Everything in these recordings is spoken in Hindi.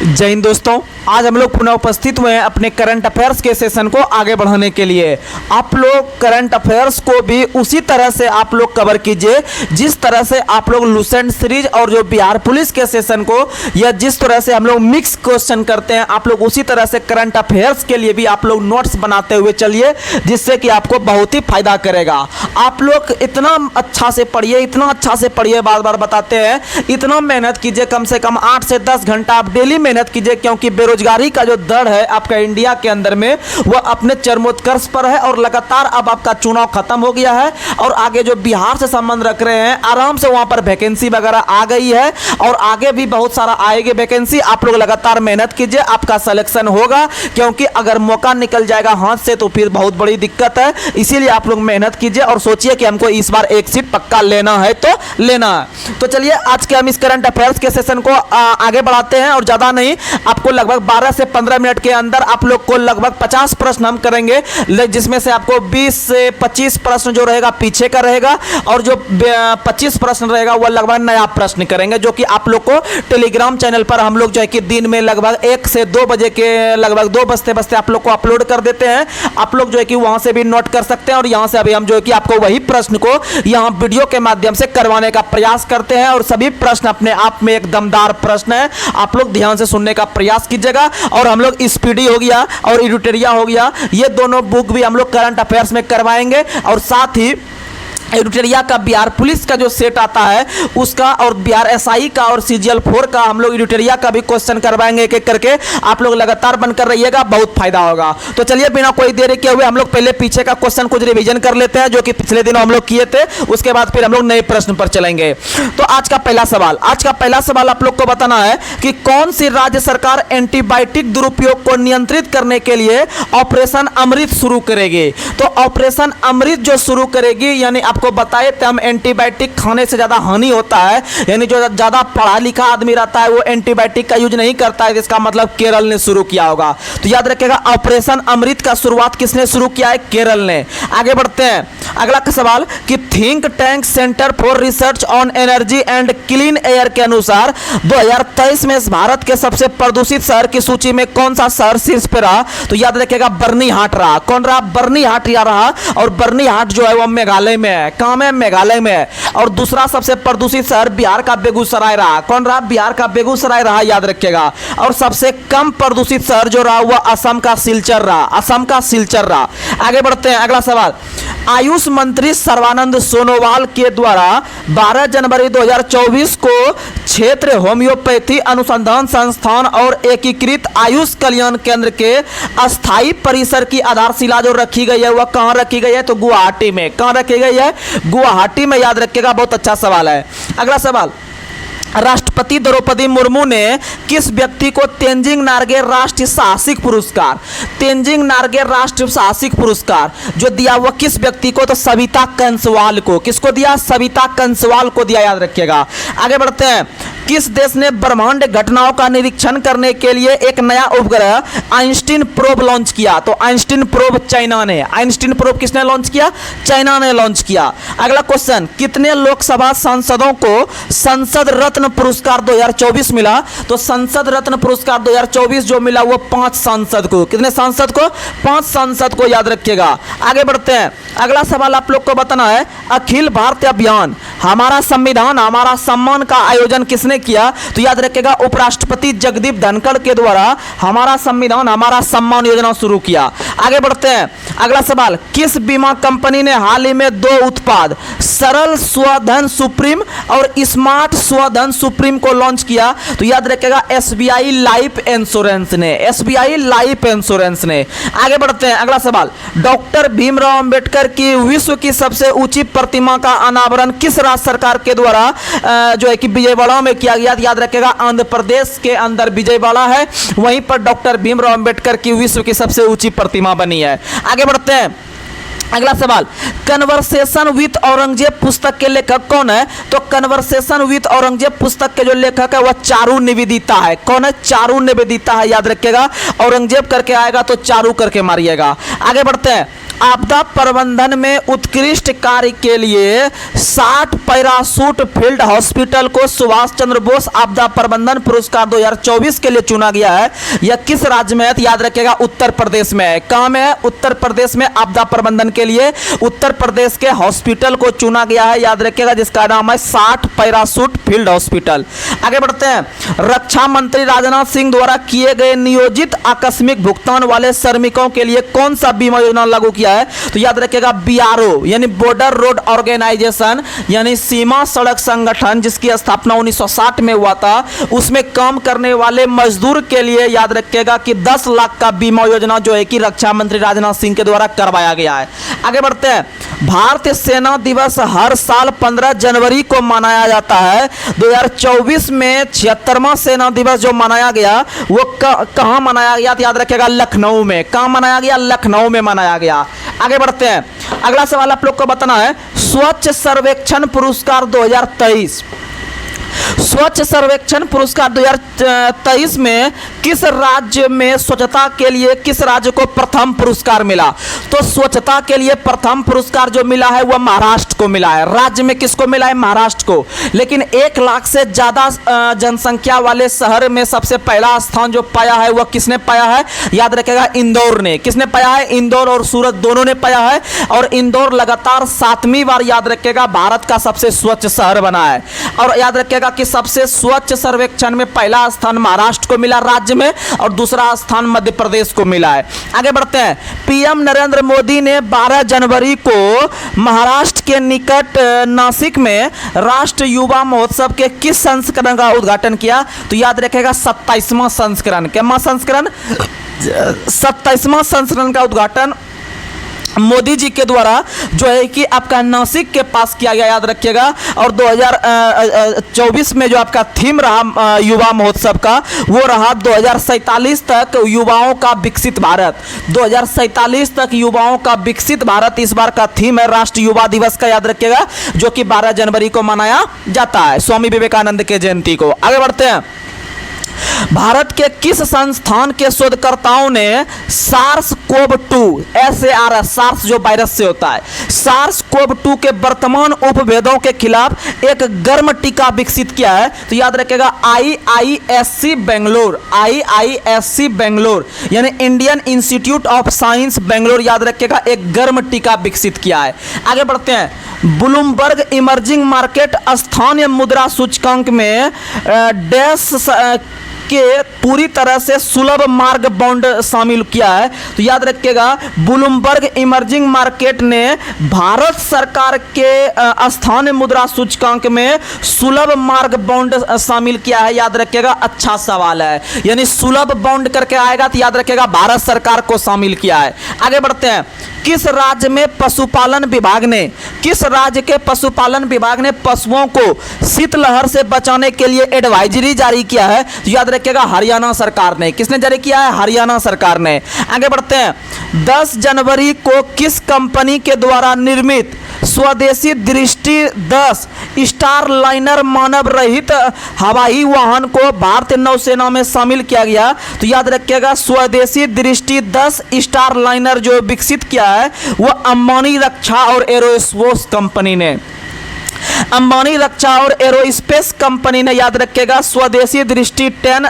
जय हिंद दोस्तों, आज हम लोग पुनः उपस्थित हुए हैं अपने करंट अफेयर्स के सेशन को आगे बढ़ाने के लिए। आप लोग करंट अफेयर्स को भी उसी तरह से आप लोग कवर कीजिए जिस तरह से आप लोग लुसेंट सीरीज और जो बिहार पुलिस के सेशन को या जिस तरह से हम लोग मिक्स क्वेश्चन करते हैं, आप लोग उसी तरह से करंट अफेयर्स के लिए भी आप लोग नोट्स बनाते हुए चलिए, जिससे कि आपको बहुत ही फायदा करेगा। आप लोग इतना अच्छा से पढ़िए, इतना अच्छा से पढ़िए, बार बार बताते हैं, इतना मेहनत कीजिए, कम से कम 8 से 10 घंटा आप डेली मेहनत कीजिए, क्योंकि बेरोजगारी का जो दर है आपका इंडिया के अंदर में वह अपने चरमोत्कर्ष पर है और लगातार अब आपका चुनाव खत्म हो गया है और आगे जो बिहार से संबंध रख रहे हैं आराम से वहां पर वैकेंसी वगैरह आ गई है और आगे भी बहुत सारा आएगी वैकेंसी। आप लोग लगातार मेहनत कीजिए, आपका सिलेक्शन होगा, क्योंकि अगर मौका निकल जाएगा हाथ से तो फिर बहुत बड़ी दिक्कत है। इसीलिए आप लोग मेहनत कीजिए और सोचिए कि हमको इस बार एक सीट पक्का लेना है तो लेना है। तो चलिए आज के हम इस करंट अफेयर्स के सेशन को आगे बढ़ाते हैं और ज्यादा नहीं, आपको लगभग 12 से 15 मिनट के अंदर आप लोग को लगभग 50 प्रश्न हम करेंगे, जिसमें से आपको 20 से 25 प्रश्न जो रहेगा पीछे का रहेगा और जो 25 प्रश्न रहेगा वह लगभग नया प्रश्न करेंगे, जो कि आप लोग को टेलीग्राम चैनल पर हम लोग जो है कि दिन में लगभग 1 से 2 बजे के लगभग 2 बजते बजते आप लोग को अपलोड कर देते हैं। आप लोग जो है कि वहां से भी नोट कर सकते हैं और यहां से अभी हम जो है कि आपको वही प्रश्न को यहां वीडियो के माध्यम से करवाने का प्रयास करते हैं और सभी प्रश्न अपने आप में एक दमदार प्रश्न है। आप लोग ध्यान से सुनने का प्रयास कीजिएगा। और हम लोग स्पीडी हो गया और एडिटोरिया हो गया, ये दोनों बुक भी हम लोग करंट अफेयर्स में करवाएंगे और साथ ही एडिटोरिया का बिहार पुलिस का जो सेट आता है उसका और बिहार एसआई का और सीजीएल 4 का हम लोग एडिटोरिया का भी क्वेश्चन करवाएंगे एक एक करके। आप लोग लगातार बनकर रहिएगा, बहुत फायदा होगा। तो चलिए बिना कोई देरी किए हुए हम लोग पहले पीछे का क्वेश्चन कुछ रिवीजन कर लेते हैं, जो कि पिछले दिनों हम लोग किए थे, उसके बाद फिर हम लोग नए प्रश्न पर चलेंगे। तो आज का पहला सवाल आप लोग को बताना है कि कौन सी राज्य सरकार एंटीबायोटिक दुरुपयोग को नियंत्रित करने के लिए ऑपरेशन अमृत शुरू करेगी। तो ऑपरेशन अमृत जो शुरू करेगी, यानी आपको बताए थे हम एंटीबायोटिक खाने से ज्यादा हानि होता है, यानी जो ज्यादा पढ़ा लिखा आदमी रहता है वो एंटीबायोटिक का यूज नहीं करता है, इसका मतलब केरल ने शुरू किया होगा। तो याद रखिएगा ऑपरेशन अमृत का शुरुआत किसने शुरू किया है? केरल ने। आगे बढ़ते हैं, अगला का सवाल कि think tank centre for research on energy and clean air के अनुसार 2023 में भारत के सबसे प्रदूषित शहर की सूची में कौन सा शहर शीर्ष पे रहा? तो याद रखिएगा बर्नीहाट रहा। कौन रहा? बर्नीहाट रहा। और बर्नीहाट जो है वो मेघालय में है। कहां में? मेघालय में है। और दूसरा सबसे प्रदूषित शहर बिहार का बेगूसराय रहा। कौन रहा? बिहार का बेगूसराय रहा, याद रखिएगा। और सबसे कम प्रदूषित शहर जो रहा वह असम का सिलचर रहा। असम का सिलचर रहा। आगे बढ़ते हैं, अगला सवाल, आयुष मंत्री सर्बानंद सोनोवाल के द्वारा 12 जनवरी 2024 को क्षेत्र होम्योपैथी अनुसंधान संस्थान और एकीकृत आयुष कल्याण केंद्र के अस्थायी परिसर की आधारशिला जो रखी गई है वह कहां रखी गई है? तो गुवाहाटी में। कहां रखी गई है? गुवाहाटी में, याद रखिएगा, बहुत अच्छा सवाल है। अगला सवाल, राष्ट्रपति द्रौपदी मुर्मू ने किस व्यक्ति को तेंजिंग नार्गे राष्ट्रीय साहसिक पुरस्कार, तेंजिंग नार्गे राष्ट्रीय साहसिक पुरस्कार जो दिया वह किस व्यक्ति को? तो सविता कंसवाल को। किसको दिया? सविता कंसवाल को दिया, याद रखिएगा। आगे बढ़ते हैं, किस देश ने ब्रह्मांड घटनाओं का निरीक्षण करने के लिए एक नया उपग्रह आइंस्टीन प्रोब लॉन्च किया? तो आइंस्टीन प्रोब चाइना ने। आइंस्टीन प्रोब किसने लॉन्च किया? चाइना ने लॉन्च किया। अगला क्वेश्चन, कितने लोकसभा सांसदों को संसद रत्न पुरस्कार 2024 मिला? तो संसद रत्न पुरस्कार 2024 जो मिला वो 5 सांसद को। कितने सांसद को? 5 सांसद को, याद रखिएगा। आगे बढ़ते हैं, अगला सवाल आप लोग को बताना है, अखिल भारतीय अभियान हमारा संविधान हमारा सम्मान का आयोजन किसने किया? तो याद रखिएगा उपराष्ट्रपति जगदीप धनखड़ के द्वारा हमारा संविधान हमारा सम्मान योजना शुरू किया। आगे बढ़ते हैं, अगला सवाल, किस बीमा कंपनी ने हाल ही में 2 उत्पाद सरल स्वधन सुप्रीम और स्मार्ट स्वधन सुप्रीम को लॉन्च किया? तो याद रखिएगा एसबीआई लाइफ इंश्योरेंस ने। एसबीआई लाइफ इंश्योरेंस ने। आगे बढ़ते हैं, अगला सवाल, डॉक्टर भीमराव अंबेडकर की विश्व की सबसे ऊंची प्रतिमा का अनावरण किस राज्य सरकार के द्वारा जो है कि विजयवाड़ा में किया गया? याद रखिएगा आंध्र प्रदेश के अंदर विजयवाड़ा है, वहीं पर डॉक्टर भीमराव अंबेडकर की विश्व की सबसे ऊंची प्रतिमा बनी है। आगे बढ़ते हैं, अगला सवाल, कन्वर्सेशन विथ औरंगजेब पुस्तक के लेखक कौन है? तो कन्वर्सेशन विथ औरंगजेब पुस्तक के जो लेखक है वह चारू निवेदिता है। कौन है? चारू निवेदिता है, याद रखिएगा। औरंगजेब करके आएगा तो चारू करके मारिएगा। आगे बढ़ते हैं, आपदा प्रबंधन में उत्कृष्ट कार्य के लिए 60 पैराशूट फील्ड हॉस्पिटल को सुभाष चंद्र बोस आपदा प्रबंधन पुरस्कार 2024 के लिए चुना गया है। यह किस राज्य में है? तो याद रखिएगा उत्तर प्रदेश में है। कहाँ में है? उत्तर प्रदेश में आपदा प्रबंधन के लिए उत्तर प्रदेश के हॉस्पिटल को चुना गया है, याद रखिएगा, जिसका नाम है 60 पैराशूट फील्ड हॉस्पिटल। आगे बढ़ते हैं। रक्षा मंत्री राजनाथ सिंह द्वारा किए गए नियोजित आकस्मिक भुगतान वाले श्रमिकों के लिए कौन सा बीमा योजना लागू किया है? तो याद रखिएगा बीआरओ यानी बॉर्डर रोड ऑर्गेनाइजेशन यानी सीमा सड़क संगठन, जिसकी स्थापना 1960 में हुआ था। उसमें काम करने वाले मजदूर के लिए याद रखिएगा कि 10 लाख का बीमा योजना जो है कि रक्षा मंत्री राजनाथ सिंह के द्वारा करवाया गया है। आगे बढ़ते हैं। भारतीय सेना दिवस हर साल 15 जनवरी को मनाया जाता है। 2024 में 76वां सेना दिवस जो मनाया गया वो कहां मनाया गया? तो याद रखिएगा लखनऊ में। कहां मनाया गया? लखनऊ में मनाया गया। आगे बढ़ते हैं। अगला सवाल आप लोग को बताना है, स्वच्छ सर्वेक्षण पुरस्कार 2023। स्वच्छ सर्वेक्षण पुरस्कार 2023 में किस राज्य में स्वच्छता के लिए किस राज्य को प्रथम पुरस्कार मिला? तो स्वच्छता के लिए प्रथम पुरस्कार जो मिला है वह महाराष्ट्र को मिला है। राज्य में किसको मिला है? महाराष्ट्र को। लेकिन 1 लाख से ज्यादा जनसंख्या वाले शहर में सबसे पहला स्थान जो पाया है वह किसने पाया है? याद रखिएगा इंदौर ने। किसने पाया है? इंदौर और सूरत दोनों ने पाया है। और इंदौर लगातार 7वीं बार याद रखिएगा भारत का सबसे स्वच्छ शहर बना है। और याद रखिएगा कि सबसे स्वच्छ सर्वेक्षण में पहला स्थान महाराष्ट्र को मिला राज्य में, और दूसरा स्थान मध्य प्रदेश को मिला है। आगे बढ़ते हैं। पीएम नरेंद्र मोदी ने 12 जनवरी को महाराष्ट्र के निकट नासिक में राष्ट्रीय युवा महोत्सव के किस संस्करण का उद्घाटन किया? तो याद रखिएगा 27वां संस्करण। क्या संस्करण? 27वां संस्करण का उद्घाटन मोदी जी के द्वारा जो है कि आपका नासिक के पास किया गया, याद रखिएगा। और 2024 में जो आपका थीम रहा युवा महोत्सव का वो रहा 2047 तक युवाओं का विकसित भारत। 2047 तक युवाओं का विकसित भारत इस बार का थीम है राष्ट्रीय युवा दिवस का, याद रखिएगा, जो कि 12 जनवरी को मनाया जाता है, स्वामी विवेकानंद के जयंती को। आगे बढ़ते हैं। भारत के किस संस्थान के शोधकर्ताओं ने सार्स-कोव-2 सार्स जो वायरस से होता है, सार्स-कोव-2 के वर्तमान उपभेदों के खिलाफ एक गर्म टीका विकसित किया है? तो याद रखिएगा IISc बेंगलोर यानी Indian institute of science Bangalore, याद रखिएगा, एक गर्म टीका विकसित किया है। आगे बढ़ते हैं। ब्लूमबर्ग इमर्जिंग मार्केट स्थानीय मुद्रा सूचकांक में डैश के पूरी तरह से सुलभ मार्ग बॉन्ड शामिल किया है? तो याद रखिएगा ब्लूमबर्ग इमर्जिंग मार्केट ने भारत सरकार के स्थानीय मुद्रा सूचकांक में सुलभ मार्ग बॉन्ड शामिल किया है, याद रखिएगा। अच्छा सवाल है, यानी सुलभ बॉन्ड करके आएगा तो याद रखिएगा भारत सरकार को शामिल किया है। आगे बढ़ते हैं। किस राज्य में पशुपालन विभाग ने पशुओं को शीतलहर से बचाने के लिए एडवाइजरी जारी किया है? तो याद रखिएगा हरियाणा सरकार ने। किसने जारी किया है? हरियाणा सरकार ने। आगे बढ़ते हैं। 10 जनवरी को किस कंपनी के द्वारा निर्मित स्वदेशी दृष्टि 10 स्टार लाइनर मानव रहित हवाई वाहन को भारतीय नौसेना में शामिल किया गया? तो याद रखिएगा स्वदेशी दृष्टि 10 स्टार लाइनर जो विकसित किया है वो अंबानी रक्षा और एरोस्पेस कंपनी ने। अंबानी रक्षा और एरोस्पेस कंपनी ने, याद रखिएगा, स्वदेशी दृष्टि 10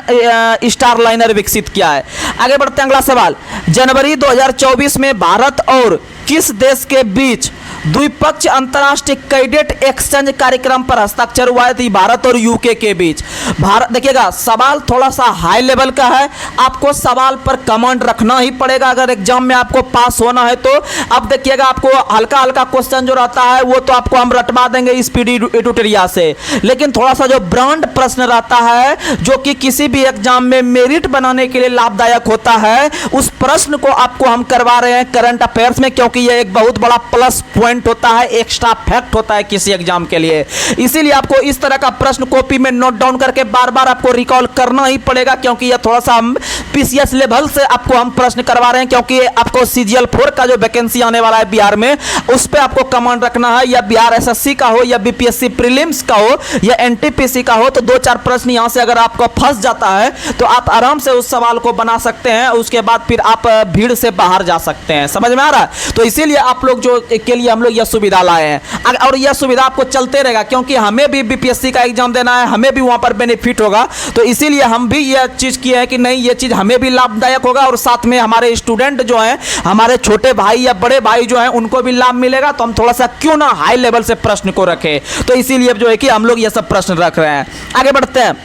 स्टार लाइनर विकसित किया है। आगे बढ़ते हैं। अगला सवाल। जनवरी 2024 में भारत और किस देश के बीच द्विपक्षीय अंतर्राष्ट्रीय कैडेट एक्सचेंज कार्यक्रम पर हस्ताक्षर हुआ है? भारत और यूके के बीच। भारत, देखिएगा सवाल थोड़ा सा हाई लेवल का है, आपको सवाल पर कमांड रखना ही पड़ेगा अगर एग्जाम में आपको पास होना है तो। अब देखिएगा आपको हल्का हल्का क्वेश्चन जो रहता है वो तो आपको हम रटवा देंगे स्पीडी ट्यूटोरियल से, लेकिन थोड़ा सा जो ब्रांड प्रश्न रहता है जो कि किसी भी एग्जाम में मेरिट बनाने के लिए लाभदायक होता है, उस प्रश्न को आपको हम करवा रहे हैं करंट अफेयर्स में, क्योंकि यह एक बहुत बड़ा प्लस पॉइंट पॉइंट होता है, एक्स्ट्रा फैक्ट होता है किसी एग्जाम के लिए। इसीलिए आपको इस तरह का प्रश्न कॉपी में नोट डाउन करके बार बार आपको रिकॉल करना ही पड़ेगा, क्योंकि यह थोड़ा सा हम पीसीएस लेवल से आपको हम प्रश्न करवा रहे हैं, क्योंकि आपको सीजीएल 4 का जो वैकेंसी आने वाला है बिहार में, उस पर आपको कमांड रखना है, या बिहार एसएससी का हो, या बीपीएससी प्रीलिम्स का हो, या एनटीपीसी का हो। तो 2-4 प्रश्न यहां से अगर आपको फंस जाता है तो आप आराम से उस सवाल को बना सकते हैं, उसके बाद फिर आप भीड़ से बाहर जा सकते हैं। समझ में आ रहा है? तो इसीलिए आप लोग जो के लिए हम लोग यह सुविधा लाए हैं, और यह सुविधा आपको चलते रहेगा, क्योंकि हमें भी बीपीएससी का एग्जाम देना है, हमें भी वहां पर बेनिफिट होगा। तो इसीलिए हम भी यह चीज किए हैं कि नहीं, यह चीज हमें भी लाभदायक होगा, और साथ में हमारे स्टूडेंट जो हैं, हमारे छोटे भाई या बड़े भाई जो हैं, उनको भी लाभ मिलेगा। तो हम थोड़ा सा क्यों ना हाई लेवल से प्रश्न को रखें, तो इसीलिए जो है कि हम लोग यह सब प्रश्न रख रहे हैं। आगे बढ़ते हैं।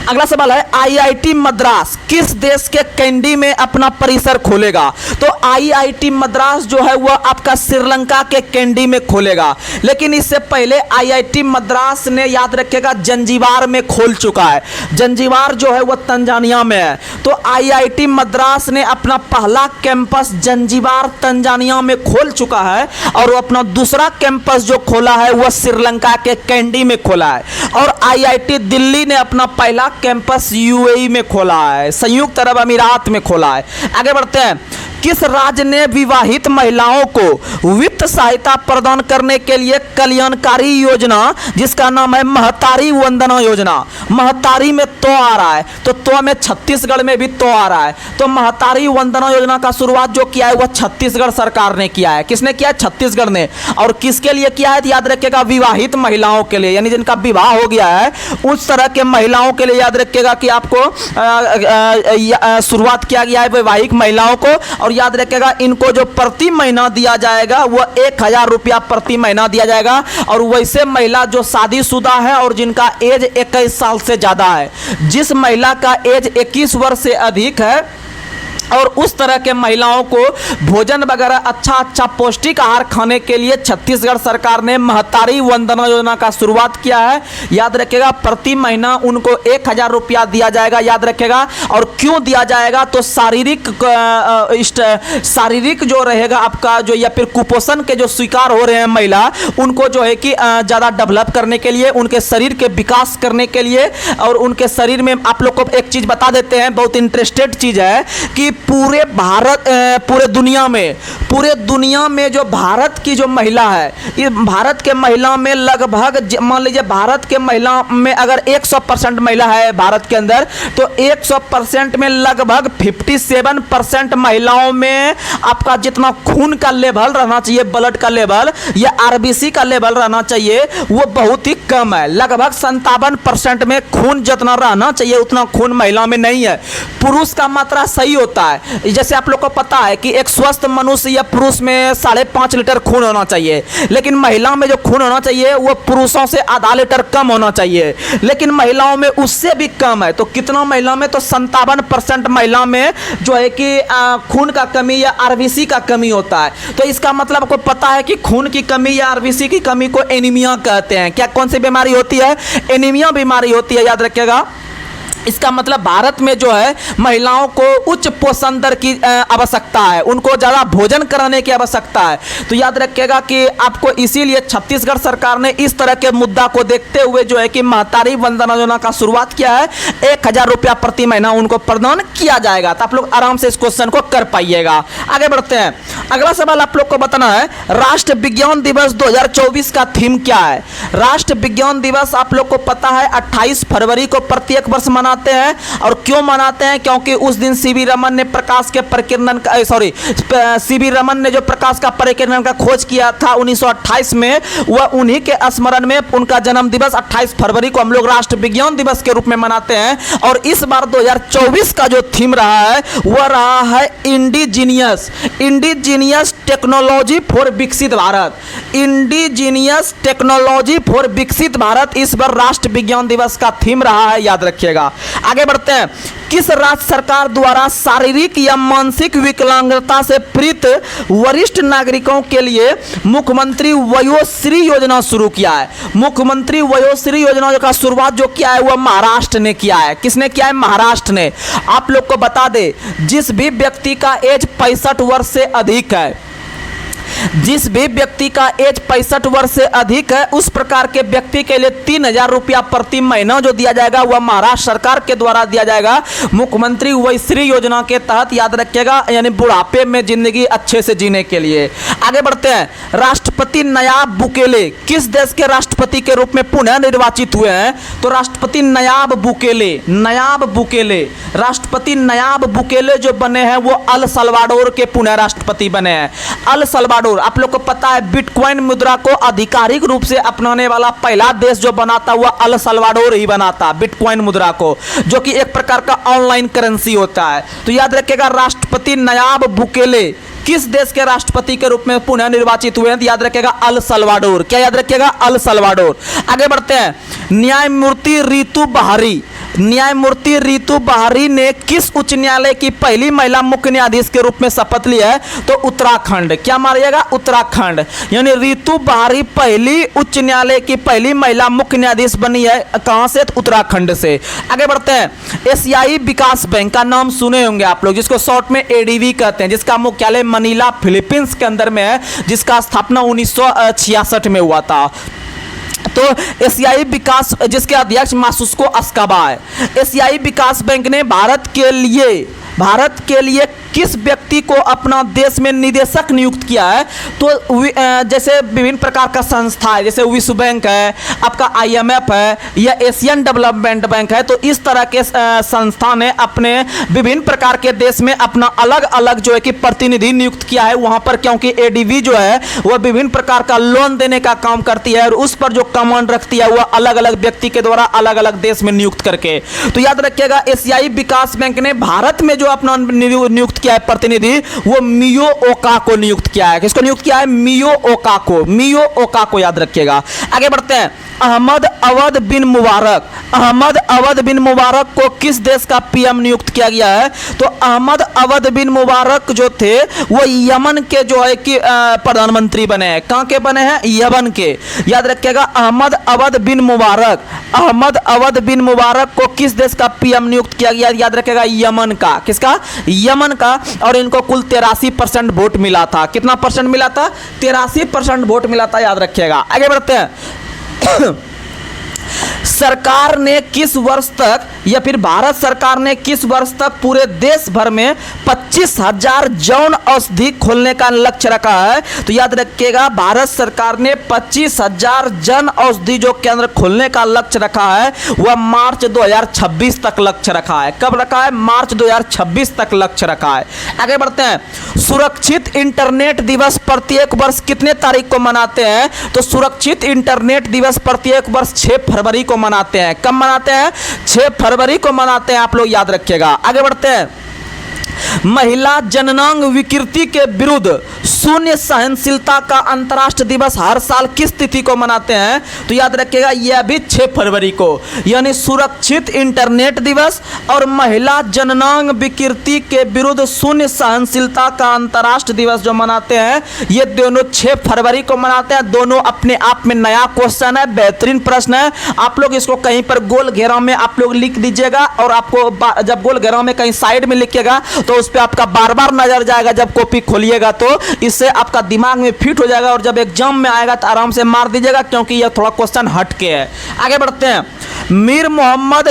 अगला सवाल है, आईआईटी मद्रास किस देश के कैंडी में अपना परिसर खोलेगा? तो आईआईटी मद्रास जो है वह आपका श्रीलंका के कैंडी में खोलेगा, लेकिन इससे पहले आईआईटी मद्रास ने, याद रखिएगा, जंजीबार में खोल चुका है। जंजीबार जो है वह तंजानिया में है। तो आईआईटी मद्रास ने अपना पहला कैंपस जंजीबार तंजानिया में खोल चुका है, और वो अपना दूसरा कैंपस जो खोला है वह श्रीलंका के कैंडी में खोला है। और आईआईटी दिल्ली ने अपना पहला कैंपस यूएई में खोला है, संयुक्त अरब अमीरात में खोला है। आगे बढ़ते हैं। किस राज्य ने विवाहित महिलाओं को वित्त सहायता प्रदान करने के लिए कल्याणकारी योजना, जिसका नाम है महतारी वंदना योजना? महतारी में तो आ रहा है, तो में छत्तीसगढ़ में भी तो आ रहा है। तो महतारी वंदना योजना का शुरुआत जो किया है वह छत्तीसगढ़ सरकार ने किया है। किसने किया है? छत्तीसगढ़ ने। और किसके लिए किया है? याद रखिएगा, विवाहित महिलाओं के लिए, यानी जिनका विवाह हो गया है उस तरह के महिलाओं के लिए। याद रखिएगा कि आपको शुरुआत किया गया है वैवाहिक महिलाओं को। और याद रखिएगा, इनको जो प्रति महीना दिया जाएगा वह 1000 रुपया प्रति महीना दिया जाएगा। और वैसे महिला जो शादीशुदा है और जिनका एज 21 साल से ज्यादा है, जिस महिला का एज 21 वर्ष से अधिक है, और उस तरह के महिलाओं को भोजन वगैरह अच्छा पौष्टिक आहार खाने के लिए छत्तीसगढ़ सरकार ने महतारी वंदना योजना का शुरुआत किया है। याद रखिएगा, प्रति महीना उनको 1000 रुपया दिया जाएगा। याद रखिएगा, और क्यों दिया जाएगा? तो शारीरिक जो रहेगा आपका, जो या फिर कुपोषण के जो शिकार हो रहे हैं महिला, उनको जो है कि ज़्यादा डेवलप करने के लिए, उनके शरीर के विकास करने के लिए, और उनके शरीर में आप लोग को एक चीज़ बता देते हैं, बहुत इंटरेस्टेड चीज़ है कि पूरे दुनिया में जो भारत की जो महिला है, ये भारत के महिला में लगभग, मान लीजिए भारत के महिला में अगर 100% महिला है भारत के अंदर, तो 100% में लगभग 57% महिलाओं में आपका जितना खून का लेवल रहना चाहिए, ब्लड का लेवल या आरबीसी का लेवल रहना चाहिए, वो बहुत ही कम है। लगभग 57% में खून जितना रहना चाहिए उतना खून महिला में नहीं है। पुरुष का मात्रा सही होता है। जैसे आप लोग को पता है कि एक स्वस्थ मनुष्य या पुरुष में 5.5 लीटर खून होना चाहिए, लेकिन महिला में जो खून होना चाहिए वो पुरुषों से आधा लीटर कम होना चाहिए, लेकिन महिलाओं में उससे भी कम है। तो कितना महिला में? तो 57% महिला में जो है कि खून का कमी या आरबीसी का कमी होता है। तो इसका मतलब आपको पता है कि खून की कमी या आरबीसी की कमी को एनीमिया कहते हैं। क्या कौन सी बीमारी होती है? एनीमिया बीमारी होती है। याद रखिएगा, इसका मतलब भारत में जो है महिलाओं को उच्च पोषण दर की आवश्यकता है, उनको ज़्यादा भोजन कराने की आवश्यकता है। तो याद रखिएगा कि आपको इसीलिए छत्तीसगढ़ सरकार ने इस तरह के मुद्दा को देखते हुए जो है कि महतारी वंदना योजना का शुरुआत किया है। 1000 रुपया प्रति महीना उनको प्रदान किया जाएगा। तो आप लोग आराम से इस क्वेश्चन को कर पाइएगा। आगे बढ़ते हैं। अगला सवाल आप लोग को बताना है, राष्ट्र विज्ञान दिवस 2024 का थीम क्या है? राष्ट्र विज्ञान दिवस आप लोग को पता है 28 फरवरी को प्रत्येक वर्ष मनाते हैं। और क्यों मनाते हैं? क्योंकि उस दिन सीवी रमन ने प्रकाश के परिकिरण का, सीवी रमन ने जो प्रकाश का परिकिरण का खोज किया था 1928 में, वह उन्हीं के स्मरण में उनका जन्म दिवस 28 फरवरी को हम लोग राष्ट्र विज्ञान दिवस के रूप में मनाते हैं। और इस बार 2024 का जो थीम रहा है वह रहा है इंडिजीनियस टेक्नोलॉजी फॉर विकसित भारत। इंडिजीनियस टेक्नोलॉजी फॉर विकसित भारत इस बार राष्ट्र विज्ञान दिवस का थीम रहा है। याद रखिएगा। आगे बढ़ते हैं। किस राज्य सरकार द्वारा शारीरिक या मानसिक विकलांगता से पीड़ित वरिष्ठ नागरिकों के लिए मुख्यमंत्री वयोश्री योजना शुरू किया है? मुख्यमंत्री वयोश्री योजना का शुरुआत जो किया है वह महाराष्ट्र ने किया है। किसने किया है? महाराष्ट्र ने। आप लोग को बता दे, जिस भी व्यक्ति का एज 65 वर्ष से अधिक है, जिस भी व्यक्ति का एज 65 वर्ष से अधिक है उस प्रकार के व्यक्ति के लिए 3,000 रुपया प्रति महीना जो दिया जाएगा वह महाराष्ट्र सरकार के द्वारा दिया जाएगा मुख्यमंत्री वयश्री योजना के तहत, याद रखिएगा, यानी बुढ़ापे में जिंदगी अच्छे से जीने के लिए। आगे बढ़ते हैं। राष्ट्रपति नयाब बुकेले किस देश के राष्ट्रपति के रूप में पुनः निर्वाचित हुए हैं? तो राष्ट्रपति नयाब बुकेले राष्ट्रपति नयाब बुकेले जो बने हैं वो अल सल्वाडोर के पुनः राष्ट्रपति बने हैं। अल सल्वाडोर, आप लोग को पता है बिटकॉइन मुद्रा को आधिकारिक रूप से अपनाने वाला पहला देश जो बना था वह अल सल्वाडोर ही बना था, बिटकॉइन मुद्रा को, जो कि एक प्रकार का ऑनलाइन करेंसी होता है। तो याद रखिएगा राष्ट्रपति नयाब बुकेले किस देश के राष्ट्रपति के रूप में पुनः निर्वाचित हुए हैं? तो याद रखिएगा अल सल्वाडोर। क्या याद रखिएगा? El Salvador. आगे बढ़ते हैं। न्यायमूर्ति रितु बहारी ने किस उच्च न्यायालय की पहली महिला मुख्य न्यायाधीश के रूप में शपथ ली है? तो उत्तराखंड। क्या मारिएगा? उत्तराखंड। यानी रितु बहारी पहली उच्च न्यायालय की पहली महिला मुख्य न्यायाधीश बनी है। कहां से? उत्तराखंड से। आगे बढ़ते हैं। एशियाई विकास बैंक का नाम सुने होंगे आप लोग, जिसको शॉर्ट में एडीबी कहते हैं, जिसका मुख्यालय मनीला फिलीपींस के अंदर में है, जिसका स्थापना 1966 में हुआ था। तो एशियाई विकास, जिसके अध्यक्ष मासुस्को अस्काबा है। एशियाई विकास बैंक ने भारत के लिए किस व्यक्ति को अपना देश में निदेशक नियुक्त किया है? तो जैसे विभिन्न प्रकार का संस्था है, जैसे विश्व बैंक है, आपका IMF है या एशियन डेवलपमेंट बैंक है, तो इस तरह के संस्था ने अपने विभिन्न प्रकार के देश में अपना अलग अलग जो है कि प्रतिनिधि नियुक्त किया है वहां पर, क्योंकि एडीबी जो है वह विभिन्न प्रकार का लोन देने का काम करती है और उस पर जो कमांड रखती है वह अलग अलग व्यक्ति के द्वारा अलग अलग देश में नियुक्त करके। तो याद रखिएगा एशियाई विकास बैंक ने भारत में जो अपना नियुक्त किया है प्रतिनिधि, वो मियो ओका को नियुक्त किया है। किसको नियुक्त किया है? मियो ओका को याद रखिएगा। आगे बढ़ते हैं। अहमद अवध बिन मुबारक को किस देश का पीएम नियुक्त किया गया है? तो अहमद अवध बिन मुबारक जो थे वो यमन के जो है कि प्रधानमंत्री बने हैं। कहां के बने हैं? यमन के। याद रखिएगा अहमद अवध बिन मुबारक को किस देश का पीएम नियुक्त किया गया? याद रखिएगा यमन का। किसका? यमन का। और इनको कुल 83% वोट मिला था। कितना परसेंट मिला था? 83% वोट मिला था, याद रखिएगा। आगे बढ़ते हैं। सरकार ने किस वर्ष तक, या फिर भारत सरकार ने किस वर्ष तक पूरे देश भर में 25,000 जन औषधि खोलने का लक्ष्य रखा है? तो याद रखिएगा भारत सरकार ने 25,000 जन औषधि जो केंद्र खोलने का लक्ष्य रखा है वह मार्च 2026 तक लक्ष्य रखा है। कब रखा है? मार्च 2026 तक लक्ष्य रखा है। आगे बढ़ते हैं। सुरक्षित इंटरनेट दिवस प्रत्येक वर्ष कितने तारीख को मनाते हैं? तो सुरक्षित इंटरनेट दिवस प्रत्येक वर्ष 6 फरवरी को मनाते हैं। कब मनाते हैं? 6 फरवरी को मनाते हैं, आप लोग याद रखिएगा। आगे बढ़ते हैं। महिला जननांग विकृति के विरुद्ध शून्य सहनशीलता का अंतर्राष्ट्रीय दिवस हर साल किस तिथि को मनाते हैं? तो याद रखिएगा यह भी 6 फरवरी को। यानी सुरक्षित इंटरनेट दिवस और महिला जननांग विकृति के विरुद्ध शून्य सहनशीलता का अंतर्राष्ट्रीय दिवस जो मनाते हैं ये दोनों 6 फरवरी को मनाते हैं। दोनों अपने आप में नया क्वेश्चन है, बेहतरीन प्रश्न है। आप लोग इसको कहीं पर गोल घेराव में आप लोग लिख दीजिएगा और आपको जब गोल घेराव में कहीं साइड में लिखिएगा तो उस पे आपका बार बार नजर जाएगा जब कॉपी खोलिएगा, तो इससे आपका दिमाग में फिट हो जाएगा और जब एग्जाम में आएगा तो आराम से मार दीजिएगा, क्योंकि यह थोड़ा क्वेश्चन हटके है। आगे बढ़ते हैं। मीर मोहम्मद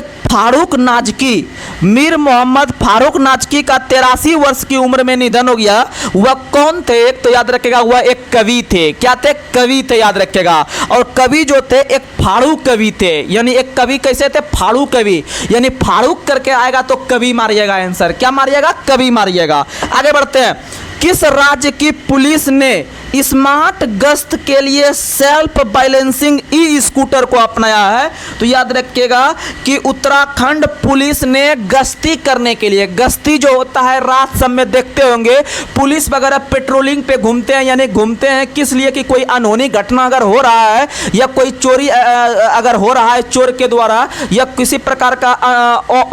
फारूक नाजकी का 83 वर्ष की उम्र में निधन हो गया। वह कौन थे? तो याद रखिएगा वह एक कवि थे। क्या थे? कवि थे, याद रखिएगा। और कवि जो थे एक फाड़ू कवि थे। यानी एक कवि कैसे थे? फाड़ू कवि। यानी फाड़ूक करके आएगा तो कवि मारिएगा आंसर। क्या मारिएगा? कवि मारिएगा। आगे बढ़ते हैं। किस राज्य की पुलिस ने स्मार्ट गश्त के लिए सेल्फ बैलेंसिंग ई स्कूटर को अपनाया है? तो याद रखिएगा कि उत्तराखंड पुलिस ने गश्ती करने के लिए, गश्ती जो होता है रात सब में देखते होंगे पुलिस वगैरह पेट्रोलिंग पे घूमते हैं, यानी घूमते हैं किस लिए कि कोई अनहोनी घटना अगर हो रहा है या कोई चोरी अगर हो रहा है चोर के द्वारा या किसी प्रकार का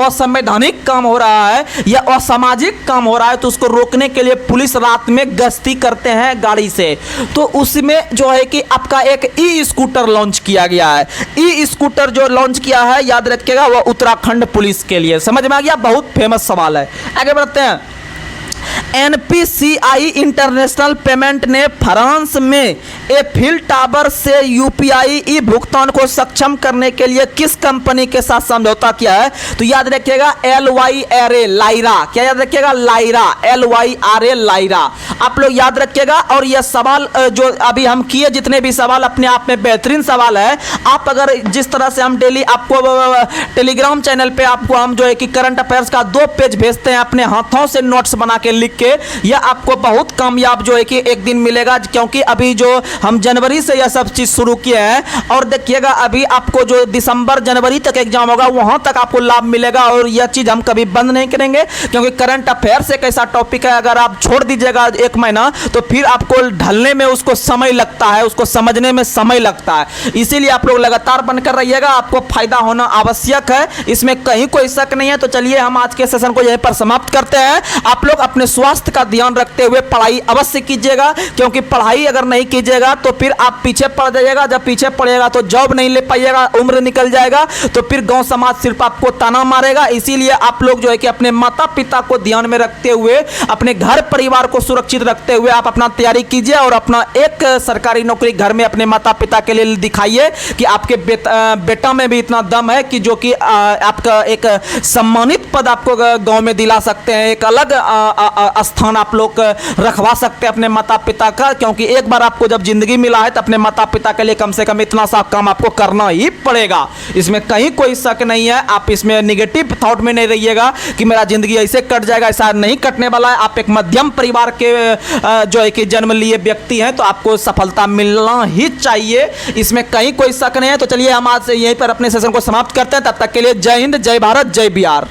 असंवैधानिक काम हो रहा है या असामाजिक काम हो रहा है तो उसको रोकने के लिए पुलिस रात में गश्ती करते हैं गाड़ी से। तो उसमें जो है कि आपका एक ई स्कूटर लॉन्च किया गया है। ई स्कूटर जो लॉन्च किया है याद रखिएगा वह उत्तराखंड पुलिस के लिए। समझ में आ गया? बहुत फेमस सवाल है। आगे बढ़ते हैं। NPCI इंटरनेशनल पेमेंट ने फ्रांस में एफिल टावर से यूपीआई ई भुगतान को सक्षम करने के लिए किस कंपनी के साथ समझौता किया है? तो याद रखिएगा LYRA, लाइरा। क्या याद रखिएगा? Lyra, LYRA, Lyra. आप लोग याद रखिएगा। और यह सवाल जो अभी हम किए, जितने भी सवाल अपने आप में बेहतरीन सवाल है। आप अगर जिस तरह से हम डेली आपको टेलीग्राम चैनल पे आपको हम जो है कि करंट अफेयर्स का 2 पेज भेजते हैं अपने हाथों से नोट्स बना के लिख के, यह आपको बहुत कामयाब जो है कि एक दिन मिलेगा, क्योंकि अभी जो हम जनवरी से यह सब चीज शुरू किए हैं। और देखिएगा अभी आपको जो दिसंबर जनवरी तक एग्जाम होगा वहां तक आपको लाभ मिलेगा। और यह चीज हम कभी बंद नहीं करेंगे, क्योंकि करंट अफेयर्स एक ऐसा टॉपिक है, अगर आप छोड़ दीजिएगा 1 महीना तो फिर आपको ढलने में उसको समय लगता है, उसको समझने में समय लगता है। इसीलिए आप लोग लगातार बनकर रहिएगा, आपको फायदा होना आवश्यक है, इसमें कहीं कोई शक नहीं है। तो चलिए हम आज के सेशन को यहीं पर समाप्त करते हैं। आप लोग अपने स्वास्थ्य का ध्यान रखते हुए पढ़ाई अवश्य कीजिएगा, क्योंकि पढ़ाई अगर नहीं कीजिएगा तो फिर आप पीछे पड़ जाइएगा। जब पीछे पड़ेगा तो जॉब नहीं ले पाइएगा, उम्र निकल जाएगा, तो फिर गांव समाज सिर्फ आपको ताना मारेगा। इसीलिए आप लोग जो है कि अपने माता पिता को ध्यान में रखते हुए, अपने घर परिवार को सुरक्षित रखते हुए आप अपना तैयारी कीजिए और अपना एक सरकारी नौकरी घर में अपने माता पिता के लिए दिखाइए कि आपके बेटा में भी इतना दम है कि जो कि आपका एक सम्मानित पद आपको गांव में दिला सकते हैं, एक अलग स्थान आप लोग रखवा सकते हैं अपने माता पिता का। क्योंकि एक बार आपको जब जिंदगी मिला है तो अपने माता पिता के लिए कम से कम इतना सा काम आपको करना ही पड़ेगा, इसमें कहीं कोई शक नहीं है। आप इसमें निगेटिव थॉट में नहीं रहिएगा कि मेरा जिंदगी ऐसे कट जाएगा, ऐसा नहीं कटने वाला है। आप एक मध्यम परिवार के जो है कि जन्म लिए व्यक्ति हैं, तो आपको सफलता मिलना ही चाहिए, इसमें कहीं कोई शक नहीं है। तो चलिए हम आज से यहीं पर अपने सेशन को समाप्त करते हैं। तब तक के लिए जय हिंद, जय भारत, जय बिहार।